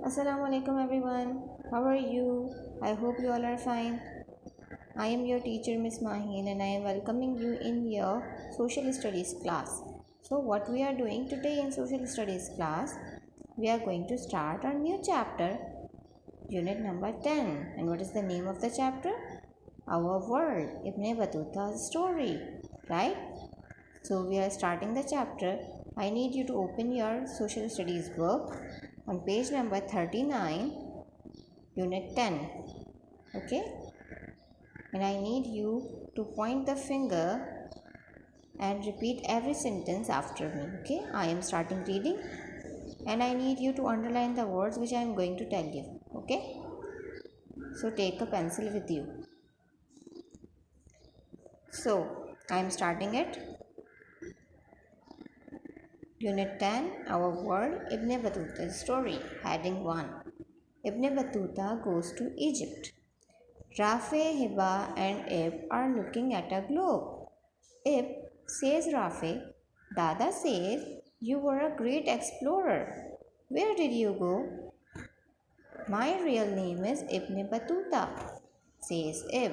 Assalamu alaikum everyone. How are you? I hope you all are fine. I am your teacher Miss Mahin and I am welcoming you in your social studies class. So what we are doing today in social studies class, we are going to start our new chapter, unit number 10. And what is the name of the chapter? Our World, Ibn Battuta's story, right? So we are starting the chapter. I need you to open your social studies book on page number 39, unit 10. Okay? And I need you to point the finger and repeat every sentence after me. Okay? I am starting reading and I need you to underline the words which I am going to tell you. Okay? So take a pencil with you. So I am starting it. Unit 10, Our World, Ibn Battuta's Story. Heading 1. Ibn Battuta goes to Egypt. Rafe, Hiba and Ib are looking at a globe. Ib says Rafe, Dada says you were a great explorer. Where did you go? My real name is Ibn Battuta, says Ib.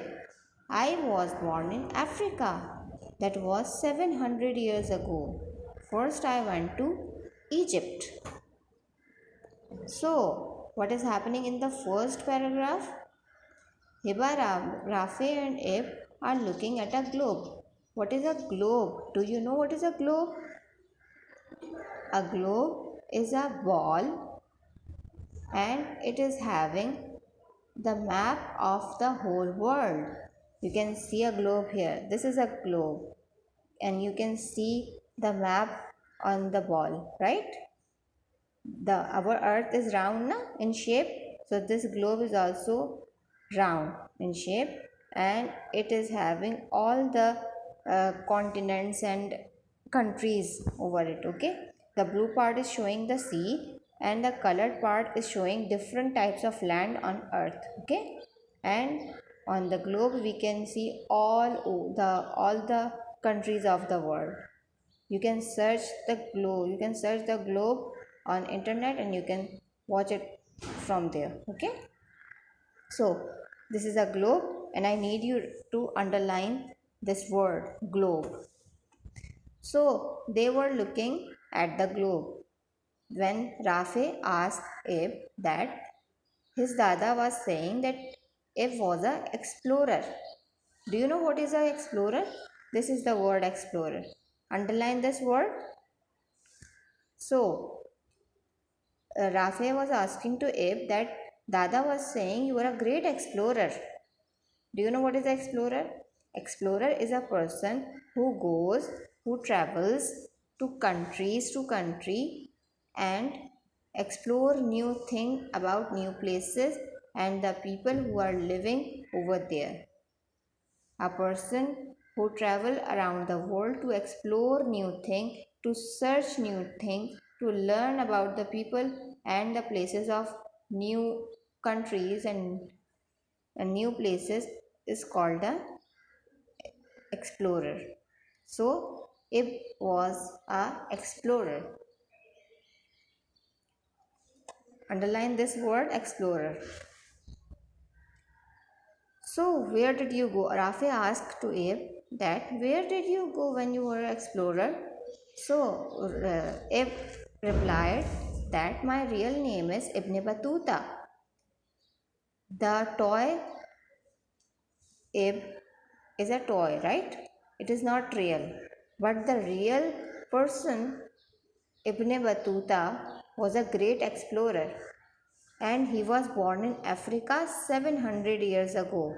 I was born in Africa. That was 700 years ago. First I went to Egypt. So, what is happening in the first paragraph? Hiba, Rafe and Ib are looking at a globe. What is a globe? Do you know what is a globe? A globe is a ball and it is having the map of the whole world. You can see a globe here. This is a globe and you can see the map on the ball, right? Our earth is round na, in shape, so this globe is also round in shape and it is having all the continents and countries over it. Okay, the blue part is showing the sea and the colored part is showing different types of land on earth. Okay, and on the globe we can see all the countries of the world. You can search the globe on internet and you can watch it from there. Okay, so this is a globe and I need you to underline this word globe. So they were looking at the globe when Rafe asked Ib that his dada was saying that Ib was a explorer. Do you know what is a explorer? This is the word explorer. Underline this word. So Rafe was asking to Abe that Dada was saying you are a great explorer. Do you know what is an explorer? Explorer is a person who travels to country and explore new thing about new places and the people who are living over there. A person who travel around the world to explore new things, to search new things, to learn about the people and the places of new countries and new places is called an explorer. So Ib was a explorer. Underline this word explorer. So where did you go? Rafe asked to Abe that where did you go when you were an explorer? So Abe replied that my real name is Ibn Battuta. The toy Abe is a toy, right? It is not real. But the real person Ibn Battuta was a great explorer and he was born in Africa 700 years ago.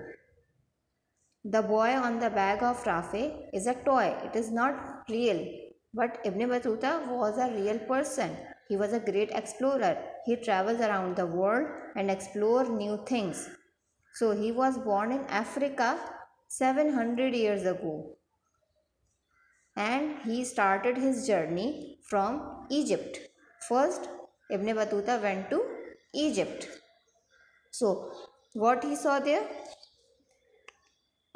The boy on the back of Rafe is a toy. It is not real. But Ibn Battuta was a real person. He was a great explorer. He travels around the world and explores new things. So he was born in Africa 700 years ago. And he started his journey from Egypt. First, Ibn Battuta went to Egypt. So, what he saw there?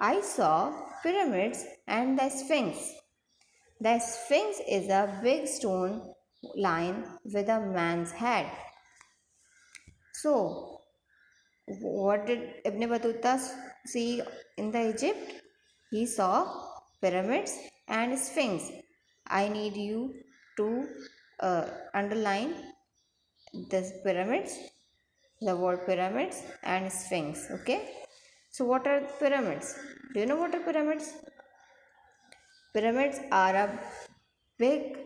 I saw pyramids and the Sphinx. The Sphinx is a big stone lion with a man's head. So what did Ibn Battuta see in the Egypt? He saw pyramids and sphinx. I need you to underline this pyramids, the word pyramids and sphinx. Okay, so what are pyramids? Do you know what are pyramids? Pyramids are a big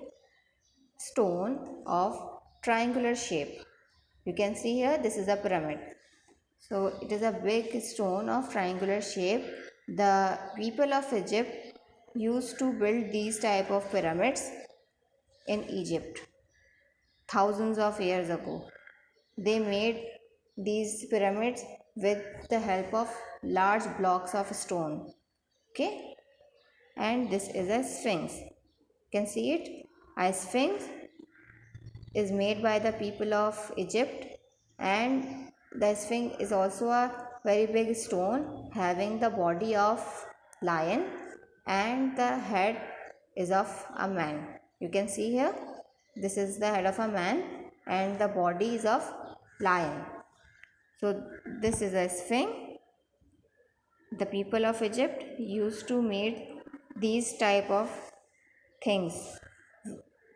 stone of triangular shape. You can see here, this is a pyramid. So it is a big stone of triangular shape. The people of Egypt used to build these type of pyramids in Egypt thousands of years ago. They made these pyramids with the help of large blocks of stone. Okay, and this is a sphinx. You can see it. A sphinx is made by the people of Egypt, and the sphinx is also a very big stone having the body of lion and the head is of a man. You can see here, this is the head of a man and the body is of lion. So this is a sphinx. The people of Egypt used to make these type of things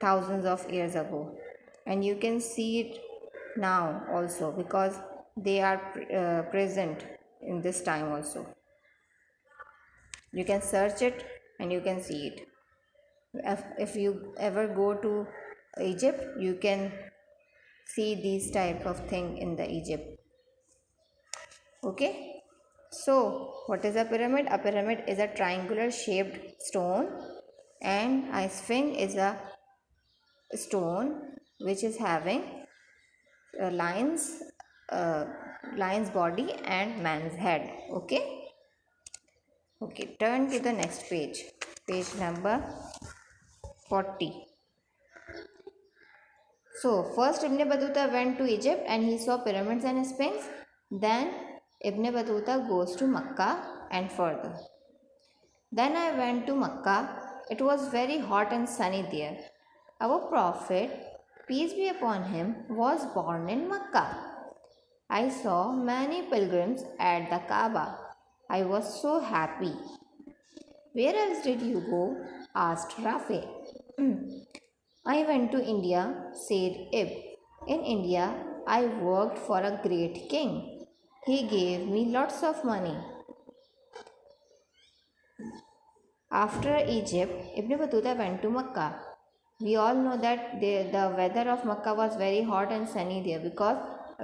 thousands of years ago, and you can see it now also because they are present in this time also. You can search it and you can see it. If you ever go to Egypt, you can see these type of thing in the Egypt. Okay, so what is a pyramid? A pyramid is a triangular shaped stone, and a sphinx is a stone which is having lion's lion's body and man's head. Okay, turn to the next page, page number 40. So first Ibn Battuta went to Egypt and he saw pyramids and sphinx. Then Ibn Battuta goes to Makkah and further. Then I went to Makkah. It was very hot and sunny there. Our Prophet, peace be upon him, was born in Makkah. I saw many pilgrims at the Kaaba. I was so happy. Where else did you go? Asked Rafi. I went to India, said Ib. In India, I worked for a great king. He gave me lots of money. After Egypt, Ibn Battuta went to Makkah. We all know that the weather of Makkah was very hot and sunny there because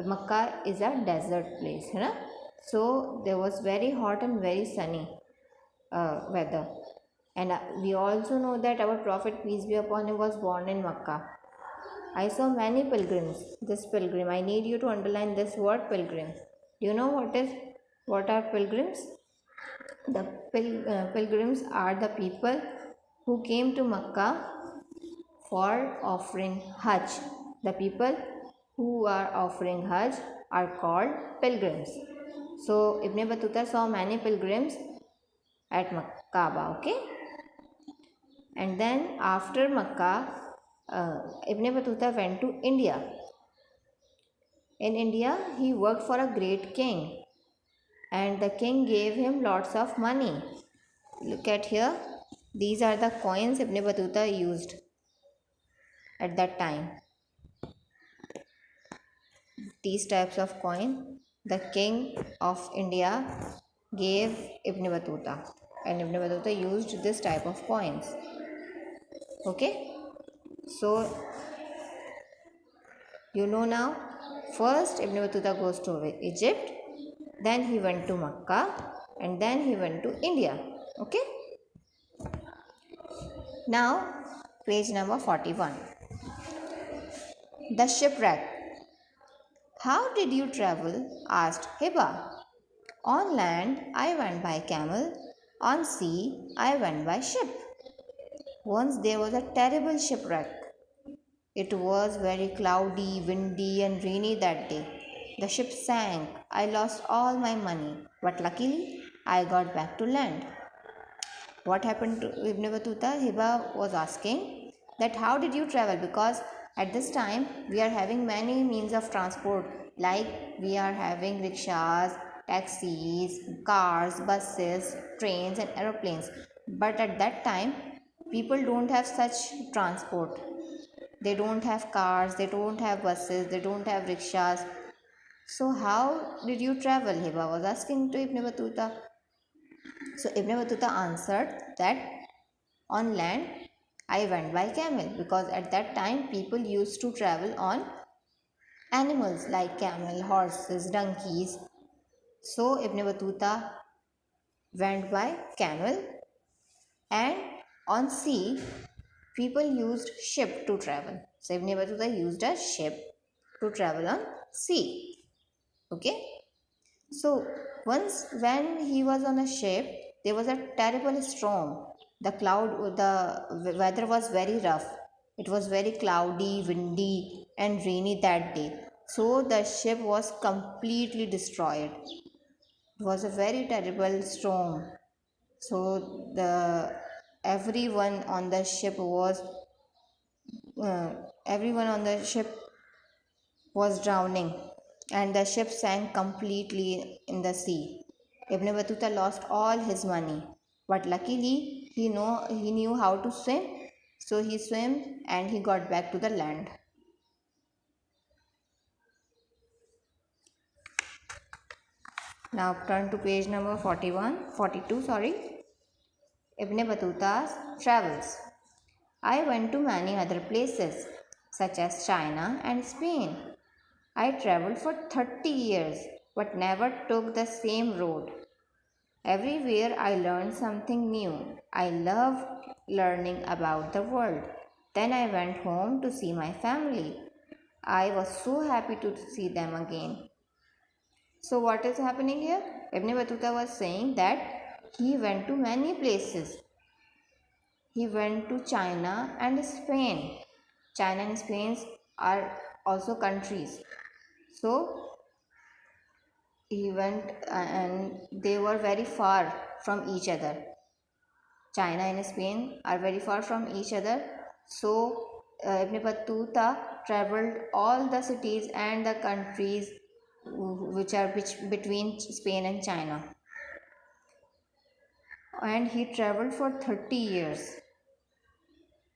Makkah is a desert place. So there was very hot and very sunny weather. And we also know that our Prophet, peace be upon him, was born in Makkah. I saw many pilgrims. This pilgrim, I need you to underline this word pilgrim. Do you know what are pilgrims? The pilgrims are the people who came to Makkah for offering Hajj. The people who are offering Hajj are called pilgrims. So Ibn Battuta saw many pilgrims at Kaaba. Okay, and then after Makkah, Ibn Battuta went to India. In India, he worked for a great king, and the king gave him lots of money. Look at here, these are the coins Ibn Battuta used at that time. These types of coin the king of India gave Ibn Battuta, and Ibn Battuta used this type of coins. Okay, so you know now, first Ibn Battuta goes to Egypt, then he went to Makkah, and then he went to India. Okay, now page number 41. The shipwreck. How did you travel? Asked Hiba. On land, I went by camel. On sea, I went by ship. Once there was a terrible shipwreck. It was very cloudy, windy, and rainy that day. The ship sank. I lost all my money, but luckily, I got back to land. What happened to Ibn Battuta? Hiba was asking that how did you travel, because At this time, we are having many means of transport, like we are having rickshaws, taxis, cars, buses, trains, and aeroplanes. But at that time, people don't have such transport. They don't have cars, they don't have buses, they don't have rickshaws. So, how did you travel? Hiba was asking to Ibn Battuta. So, Ibn Battuta answered that on land I went by camel, because at that time people used to travel on animals like camel, horses, donkeys. So Ibn Battuta went by camel, and on sea people used ship to travel. So Ibn Battuta used a ship to travel on sea. Okay. So once when he was on a ship, there was a terrible storm. The weather was very rough. It was very cloudy, windy, and rainy that day. So the ship was completely destroyed. It was a very terrible storm. So the everyone on the ship was everyone on the ship was drowning, and the ship sank completely in the sea. Ibn Battuta lost all his money, but luckily he knew how to swim, so he swam and he got back to the land. Now turn to page number 42. Sorry. Ibn Battuta's travels. I went to many other places, such as China and Spain. I traveled for 30 years but never took the same road. Everywhere I learned something new. I loved learning about the world. Then I went home to see my family. I was so happy to see them again. So, what is happening here? Ibn Battuta was saying that he went to many places. He went to China and Spain. China and Spain are also countries. So, he went and they were very far from each other. China and Spain are very far from each other. So Ibn Battuta traveled all the cities and the countries which between Spain and China. And he traveled for 30 years.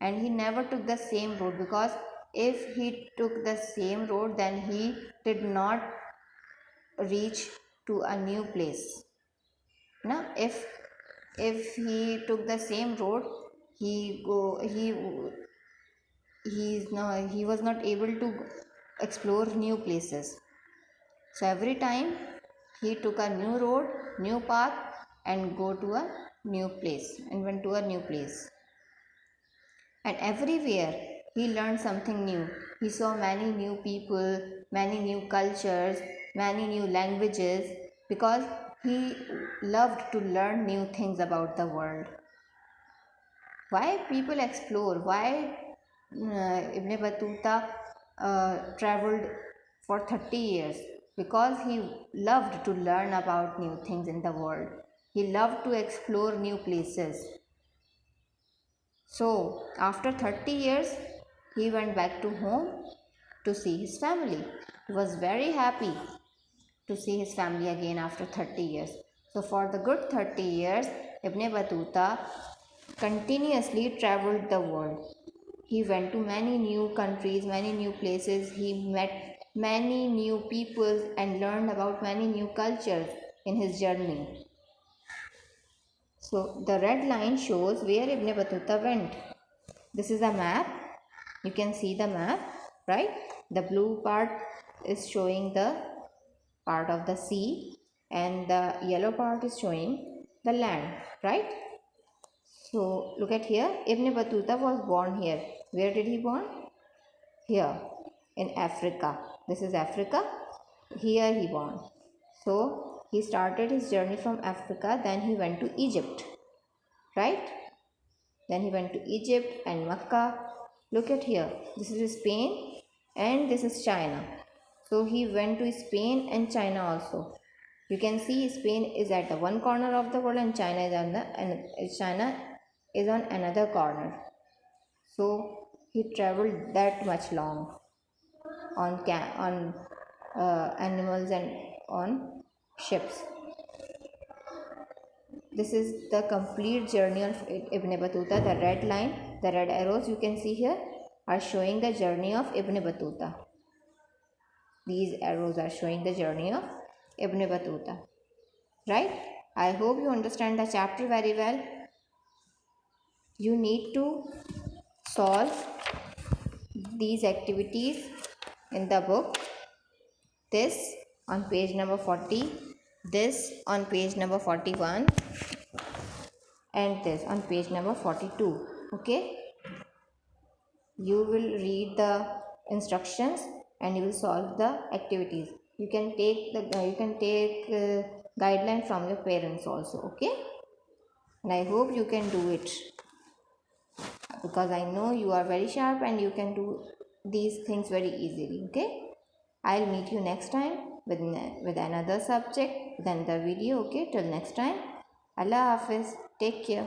And he never took the same road, because if he took the same road, then he did not reach to a new place. Now, if he took the same road, he go he was not able to explore new places. So every time he took a new road, new path, and go to a new place and went to a new place. And everywhere he learned something new. He saw many new people, many new cultures, many new languages, because he loved to learn new things about the world. Why people explore? Why Ibn Battuta traveled for 30 years? Because he loved to learn about new things in the world. He loved to explore new places. So after 30 years he went back to home to see his family. He was very happy to see his family again after 30 years. So for the good 30 years, Ibn Battuta continuously traveled the world. He went to many new countries, many new places. He met many new people and learned about many new cultures in his journey. So the red line shows where Ibn Battuta went. This is a map. You can see the map, right? The blue part is showing the part of the sea, and the yellow part is showing the land, right? So look at here. Ibn Battuta was born here. Where did he born? Here in Africa. This is Africa. Here he born. So he started his journey from Africa. Then he went to Egypt, right? Then he went to Egypt and Mecca. Look at here. This is Spain and this is China. So he went to Spain and China also. You can see Spain is at the one corner of the world and China is on another corner. So he traveled that much long on animals and on ships. This is the complete journey of Ibn Battuta. The red line, the red arrows you can see here are showing the journey of Ibn Battuta. These arrows are showing the journey of Ibn Battuta. Right? I hope you understand the chapter very well. You need to solve these activities in the book. This on page number 40, this on page number 41, and this on page number 42. Okay, you will read the instructions and you will solve the activities. You can take guideline from your parents also. Okay, and I hope you can do it, because I know you are very sharp and you can do these things very easily. Okay, I'll meet you next time with another subject, with another video. Okay, till next time, Allah Hafiz, take care.